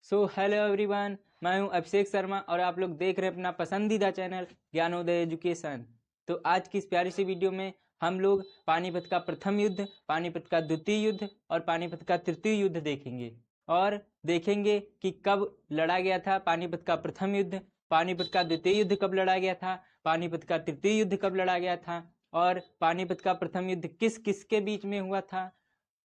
Hello everyone, मैं हूं अभिषेक शर्मा और आप लोग देख रहे हैं अपना पसंदीदा चैनल ज्ञानोदय एजुकेशन। तो आज की इस प्यारी सी वीडियो में हम लोग पानीपत का प्रथम युद्ध, पानीपत का द्वितीय युद्ध और पानीपत का तृतीय युद्ध देखेंगे और देखेंगे कि कब लड़ा गया था पानीपत का प्रथम युद्ध, पानीपत का द्वितीय युद्ध कब लड़ा गया था, पानीपत का तृतीय युद्ध कब लड़ा गया था और पानीपत का प्रथम युद्ध किस किस के बीच में हुआ था,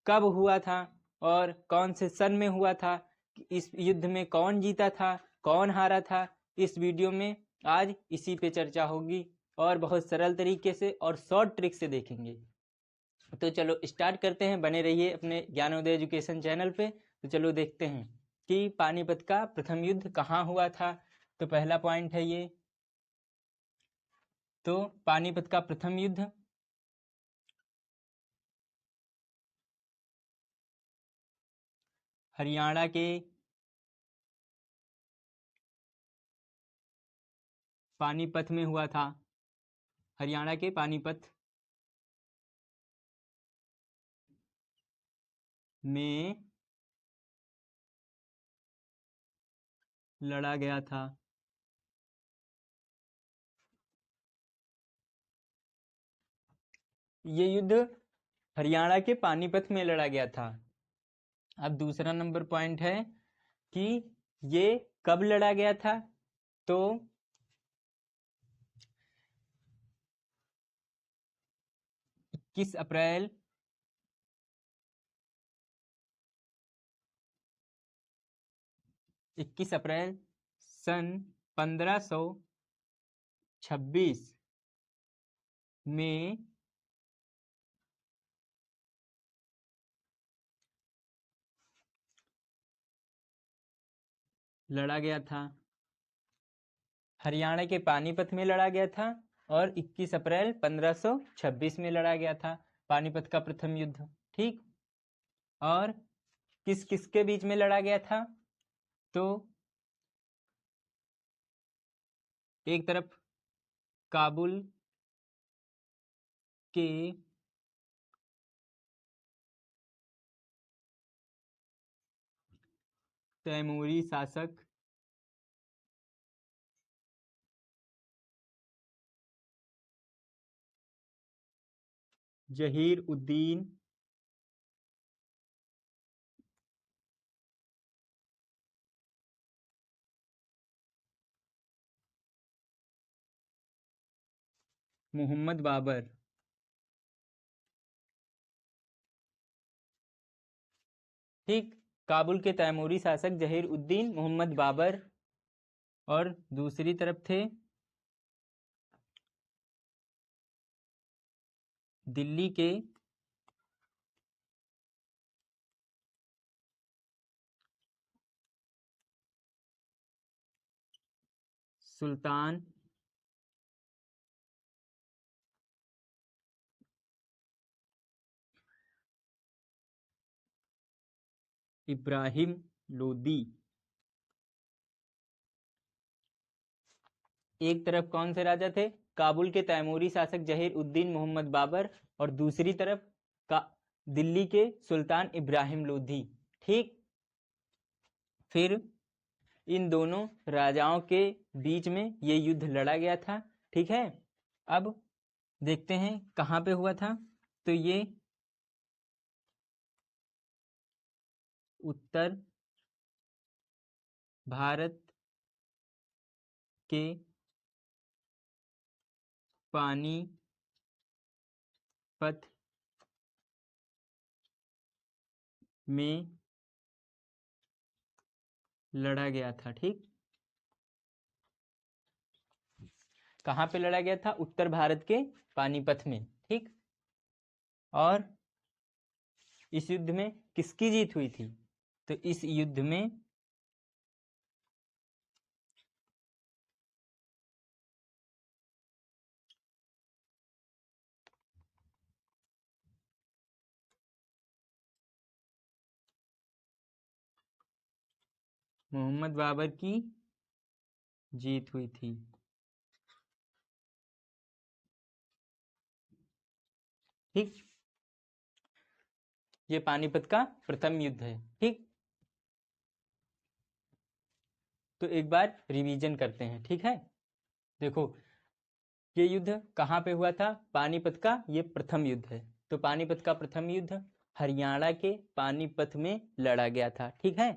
कब हुआ था और कौन से सन में हुआ था, इस युद्ध में कौन जीता था, कौन हारा था। इस वीडियो में आज इसी पे चर्चा होगी और बहुत सरल तरीके से और शॉर्ट ट्रिक से देखेंगे। तो चलो स्टार्ट करते हैं, बने रहिए अपने ज्ञानोदय एजुकेशन चैनल पे। तो चलो देखते हैं कि पानीपत का प्रथम युद्ध कहाँ हुआ था। तो पहला पॉइंट है ये, तो पानीपत का प्रथम युद्ध हरियाणा के पानीपत में हुआ था। हरियाणा के पानीपत में लड़ा गया था। ये युद्ध हरियाणा के पानीपत में लड़ा गया था। अब दूसरा नंबर पॉइंट है कि ये कब लड़ा गया था। तो 21 अप्रैल 21 अप्रैल सन 1526 में लड़ा गया था। हरियाणा के पानीपत में लड़ा गया था और 21 अप्रैल 1526 में लड़ा गया था पानीपत का प्रथम युद्ध। ठीक, और किस किस के बीच में लड़ा गया था। तो एक तरफ काबुल के तैमूरी शासक जहीर उद्दीन मोहम्मद बाबर, ठीक, काबुल के तैमूरी शासक जहीर उद्दीन मोहम्मद बाबर और दूसरी तरफ थे दिल्ली के सुल्तान इब्राहिम लोदी। एक तरफ कौन से राजा थे, काबुल के तैमूरी शासक जहीर उद्दीन मोहम्मद बाबर और दूसरी तरफ का दिल्ली के सुल्तान इब्राहिम लोधी। ठीक, फिर इन दोनों राजाओं के बीच में ये युद्ध लड़ा गया था। ठीक है, अब देखते हैं कहाँ पे हुआ था। तो ये उत्तर भारत के पानीपत में लड़ा गया था। ठीक, कहाँ पे लड़ा गया था, उत्तर भारत के पानीपत में। ठीक, और इस युद्ध में किसकी जीत हुई थी। तो इस युद्ध में मोहम्मद बाबर की जीत हुई थी। ठीक, ये पानीपत का प्रथम युद्ध है। ठीक, तो एक बार रिवीजन करते हैं, ठीक है। देखो ये युद्ध कहाँ पे हुआ था, पानीपत का ये प्रथम युद्ध है। तो पानीपत का प्रथम युद्ध हरियाणा के पानीपत में लड़ा गया था, ठीक है।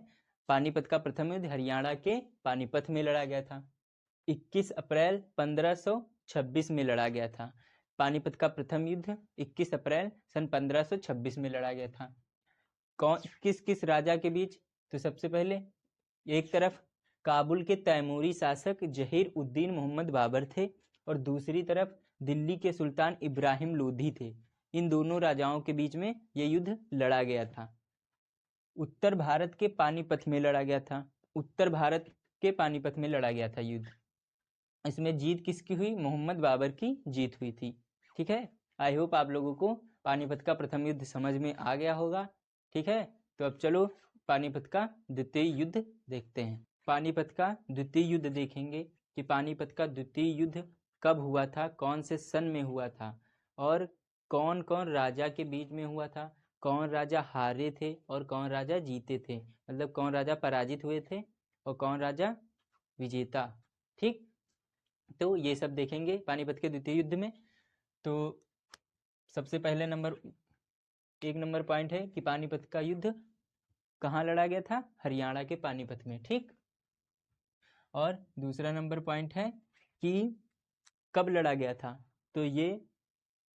पानीपत का प्रथम युद्ध हरियाणा के पानीपत में लड़ा गया था। 21 अप्रैल 1526 में लड़ा गया था। पानीपत का प्रथम युद्ध 21 अप्रैल सन 1526 में लड़ा गया था। कौन किस किस राजा के बीच, तो सबसे पहले एक तरफ काबुल के तैमूरी शासक जहीर उद्दीन मोहम्मद बाबर थे और दूसरी तरफ दिल्ली के सुल्तान इब्राहिम लोधी थे। इन दोनों राजाओं के बीच में यह युद्ध लड़ा गया था। उत्तर भारत के पानीपत में लड़ा गया था। उत्तर भारत के पानीपत में लड़ा गया था युद्ध। इसमें जीत किसकी हुई, मोहम्मद बाबर की जीत हुई थी, ठीक है। आई होप आप लोगों को पानीपत का प्रथम युद्ध समझ में आ गया होगा, ठीक है। तो अब चलो पानीपत का द्वितीय युद्ध देखते हैं। पानीपत का द्वितीय युद्ध देखेंगे कि पानीपत का द्वितीय युद्ध कब हुआ था, कौन से सन में हुआ था और कौन कौन राजा के बीच में हुआ था, कौन राजा हारे थे और कौन राजा जीते थे, मतलब कौन राजा पराजित हुए थे और कौन राजा विजेता, ठीक। तो ये सब देखेंगे पानीपत के द्वितीय युद्ध में। तो सबसे पहले एक नंबर पॉइंट है कि पानीपत का युद्ध कहाँ लड़ा गया था, हरियाणा के पानीपत में, ठीक। और दूसरा नंबर पॉइंट है कि कब लड़ा गया था, तो ये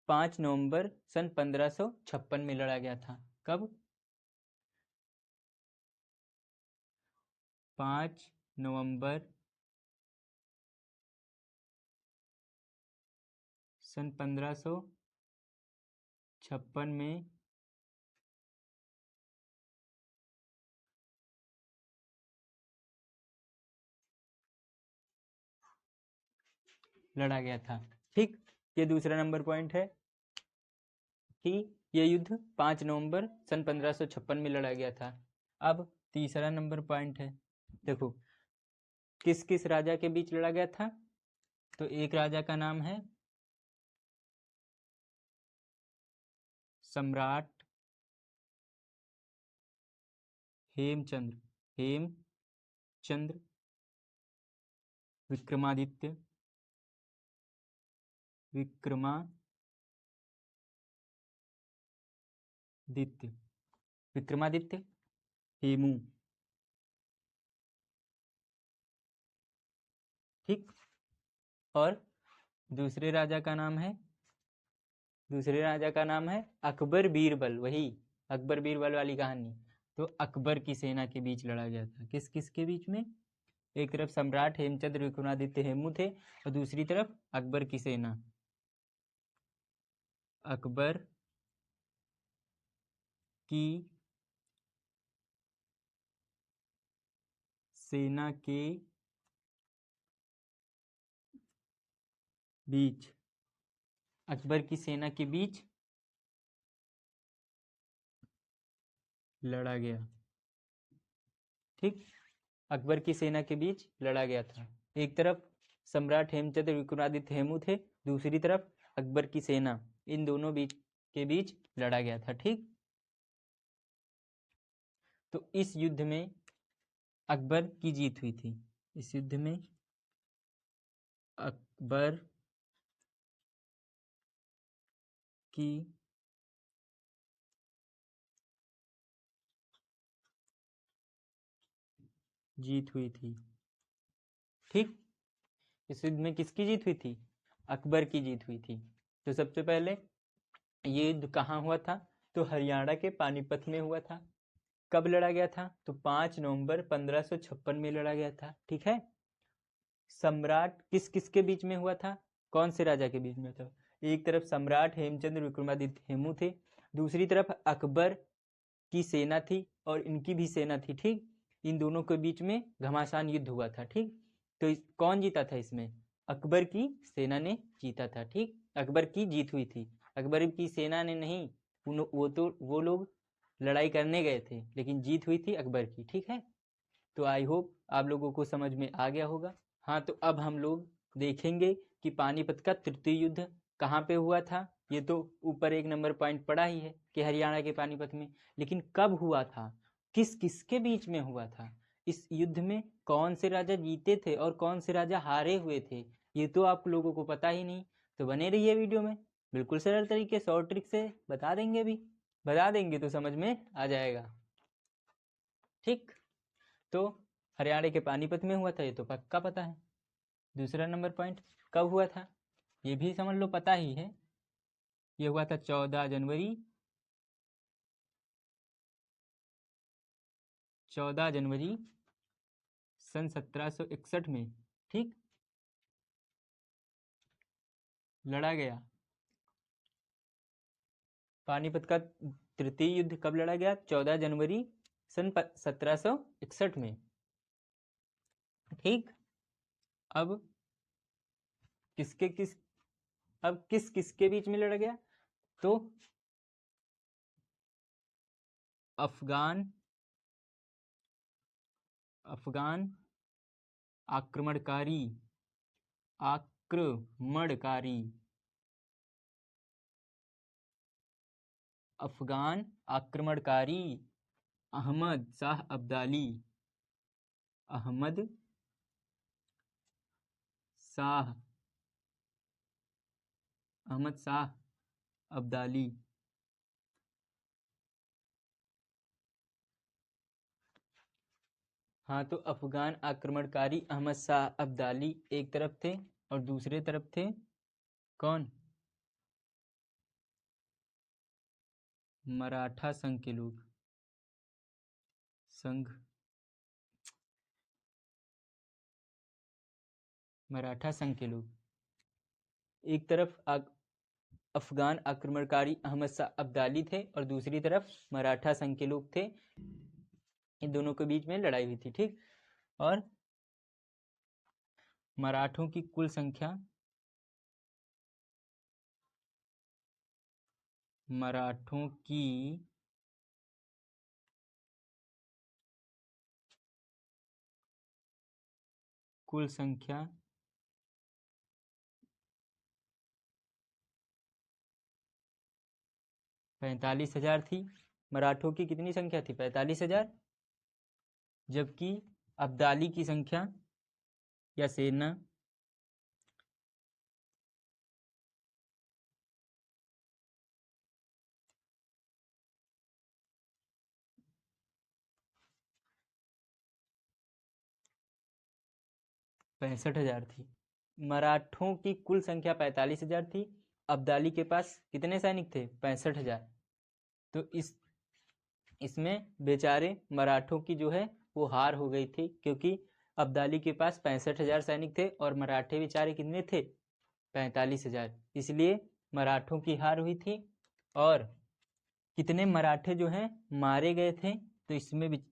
5 नवंबर सन 1556 में लड़ा गया था। कब, 5 नवंबर सन 1556 में लड़ा गया था, ठीक। ये दूसरा नंबर पॉइंट है कि ये युद्ध 5 नवंबर सन 1556 में लड़ा गया था। अब तीसरा नंबर पॉइंट है, देखो किस किस राजा के बीच लड़ा गया था। तो एक राजा का नाम है सम्राट हेमचंद्र विक्रमादित्य हेमू, ठीक। और दूसरे राजा का नाम है अकबर बीरबल, वही अकबर बीरबल वाली कहानी। तो अकबर की सेना के बीच लड़ा गया था। किस किस के बीच में, एक तरफ सम्राट हेमचंद्र विक्रमादित्य हेमू थे और दूसरी तरफ अकबर की सेना, अकबर की सेना के बीच, अकबर की सेना के बीच लड़ा गया, ठीक। अकबर की सेना के बीच लड़ा गया था। एक तरफ सम्राट हेमचंद्र विक्रमादित्य हेमू थे, दूसरी तरफ अकबर की सेना, इन दोनों के बीच लड़ा गया था, ठीक। तो इस युद्ध में अकबर की जीत हुई थी। इस युद्ध में अकबर की जीत हुई थी, ठीक। इस युद्ध में किसकी जीत हुई थी, अकबर की जीत हुई थी। तो सबसे पहले ये युद्ध कहाँ हुआ था, तो हरियाणा के पानीपत में हुआ था। कब लड़ा गया था, तो 5 नवंबर 1556 में लड़ा गया था, ठीक है। सम्राट किस किस के बीच में हुआ था, कौन से राजा के बीच में था, एक तरफ सम्राट हेमचंद्र विक्रमादित्य हेमू थे, दूसरी तरफ अकबर की सेना थी और इनकी भी सेना थी, ठीक। इन दोनों के बीच में घमासान युद्ध हुआ था, ठीक। तो कौन जीता था इसमें, अकबर की सेना ने जीता था, ठीक। अकबर की जीत हुई थी, अकबर की सेना ने नहीं, वो लोग लड़ाई करने गए थे, लेकिन जीत हुई थी अकबर की, ठीक है। तो आई होप आप लोगों को समझ में आ गया होगा। हाँ, तो अब हम लोग देखेंगे कि पानीपत का तृतीय युद्ध कहाँ पे हुआ था। ये तो ऊपर एक नंबर पॉइंट पड़ा ही है कि हरियाणा के पानीपत में, लेकिन कब हुआ था, किस किस के बीच में हुआ था, इस युद्ध में कौन से राजा जीते थे और कौन से राजा हारे हुए थे, ये तो आप लोगों को पता ही नहीं। तो बने रहिए वीडियो में, बिल्कुल सरल तरीके शॉर्ट ट्रिक से बता देंगे, भी बता देंगे तो समझ में आ जाएगा। ठीक, तो हरियाणा के पानीपत में हुआ था, ये तो पक्का पता है। दूसरा नंबर पॉइंट, कब हुआ था ये भी समझ लो, पता ही है। ये हुआ था 14 जनवरी सन 1761 में। ठीक, लड़ा गया पानीपत का तृतीय युद्ध। कब लड़ा गया? 14 जनवरी सन 1761 में। ठीक, अब किस किसके बीच में लड़ा गया? तो अफगान आक्रमणकारी अफगान आक्रमणकारी अहमद शाह अब्दाली हाँ, तो अफगान आक्रमणकारी अहमद शाह अब्दाली एक तरफ थे और दूसरे तरफ थे कौन? मराठा संघ के लोग। मराठा संघ के लोग। एक तरफ अफगान आक्रमणकारी अहमद शाह अब्दाली थे और दूसरी तरफ मराठा संघ के लोग थे। इन दोनों के बीच में लड़ाई हुई थी। ठीक, और मराठों की कुल संख्या 45,000 थी। मराठों की कितनी संख्या थी? 45,000। जबकि अब्दाली की संख्या या सेना 65,000 थी। मराठों की कुल संख्या 45,000 थी। अब्दाली के पास कितने सैनिक थे? 65,000। तो इसमें बेचारे मराठों की जो है वो हार हो गई थी, क्योंकि अब्दाली के पास 65,000 सैनिक थे और मराठे बेचारे कितने थे? 45,000। इसलिए मराठों की हार हुई थी। और कितने मराठे जो हैं मारे गए थे? तो इसमें भी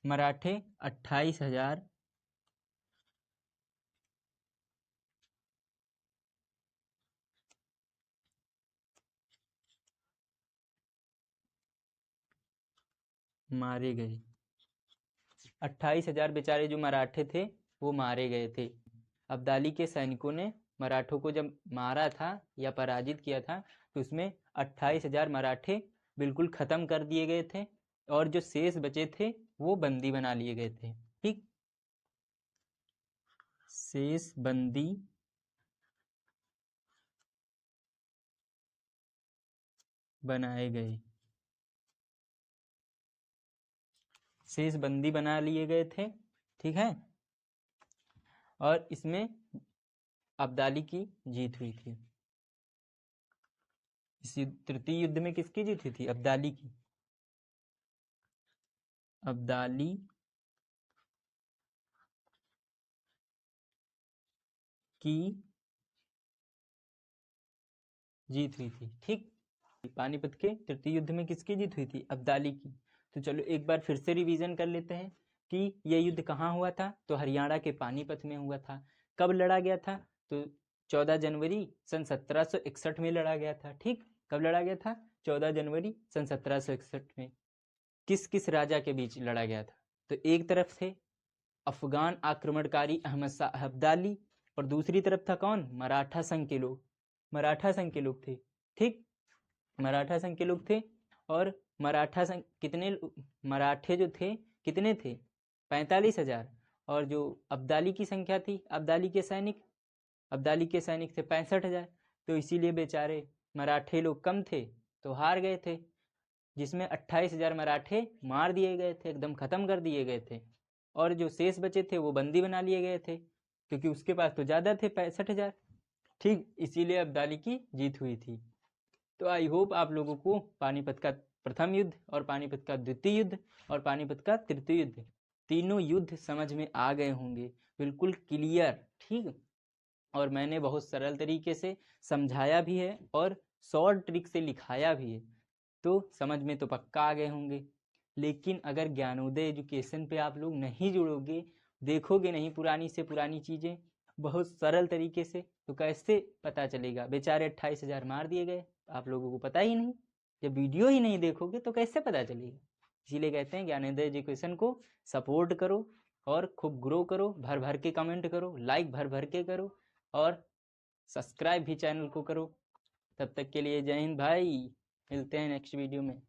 मराठे 28,000 मारे गए। 28,000 बेचारे जो मराठे थे वो मारे गए थे। अब्दाली के सैनिकों ने मराठों को जब मारा था या पराजित किया था, तो उसमें 28,000 मराठे बिल्कुल खत्म कर दिए गए थे और जो शेष बचे थे वो बंदी बना लिए गए थे। ठीक, शेष बंदी बनाए गए। शेष बंदी बना लिए गए थे। ठीक है, और इसमें अब्दाली की जीत हुई थी। इस तृतीय युद्ध में किसकी जीत हुई थी? अब्दाली की। अब्दाली की जीत हुई थी। ठीक, पानीपत के तृतीय युद्ध में किसकी जीत हुई थी? अब्दाली की। तो चलो एक बार फिर से रिवीजन कर लेते हैं कि यह युद्ध कहाँ हुआ था। तो हरियाणा के पानीपत में हुआ था। कब लड़ा गया था? तो 14 जनवरी सन 1761 में लड़ा गया था। ठीक, कब लड़ा गया था? 14 जनवरी सन 1761 में। किस किस राजा के बीच लड़ा गया था? तो एक तरफ थे अफगान आक्रमणकारी अहमद शाह अब्दाली और दूसरी तरफ था कौन? मराठा संघ के लोग। मराठा संघ के लोग थे। ठीक, मराठा संघ के लोग थे। और मराठा संघ कितने मराठे जो थे कितने थे? 45,000। और जो अब्दाली की संख्या थी, अब्दाली के सैनिक थे 65,000। तो इसीलिए बेचारे मराठे लोग कम थे तो हार गए थे, जिसमें 28,000 मराठे मार दिए गए थे, एकदम खत्म कर दिए गए थे। और जो शेष बचे थे वो बंदी बना लिए गए थे, क्योंकि उसके पास तो ज़्यादा थे 65,000। ठीक, इसीलिए अब्दाली की जीत हुई थी। तो आई होप आप लोगों को पानीपत का प्रथम युद्ध और पानीपत का द्वितीय युद्ध और पानीपत का तृतीय युद्ध, तीनों युद्ध समझ में आ गए होंगे, बिल्कुल क्लियर। ठीक, और मैंने बहुत सरल तरीके से समझाया भी है और शॉर्ट ट्रिक से लिखाया भी है, तो समझ में तो पक्का आ गए होंगे। लेकिन अगर ज्ञानोदय एजुकेशन पे आप लोग नहीं जुड़ोगे, देखोगे नहीं पुरानी से पुरानी चीज़ें बहुत सरल तरीके से, तो कैसे पता चलेगा? बेचारे 28,000 मार दिए गए, आप लोगों को पता ही नहीं। जब वीडियो ही नहीं देखोगे तो कैसे पता चलेगा? इसीलिए कहते हैं ज्ञानोदय एजुकेशन को सपोर्ट करो और खूब ग्रो करो, भर भर के कमेंट करो, लाइक भर भर के करो और सब्सक्राइब भी चैनल को करो। तब तक के लिए जय हिंद भाई, मिलते हैं नेक्स्ट वीडियो में।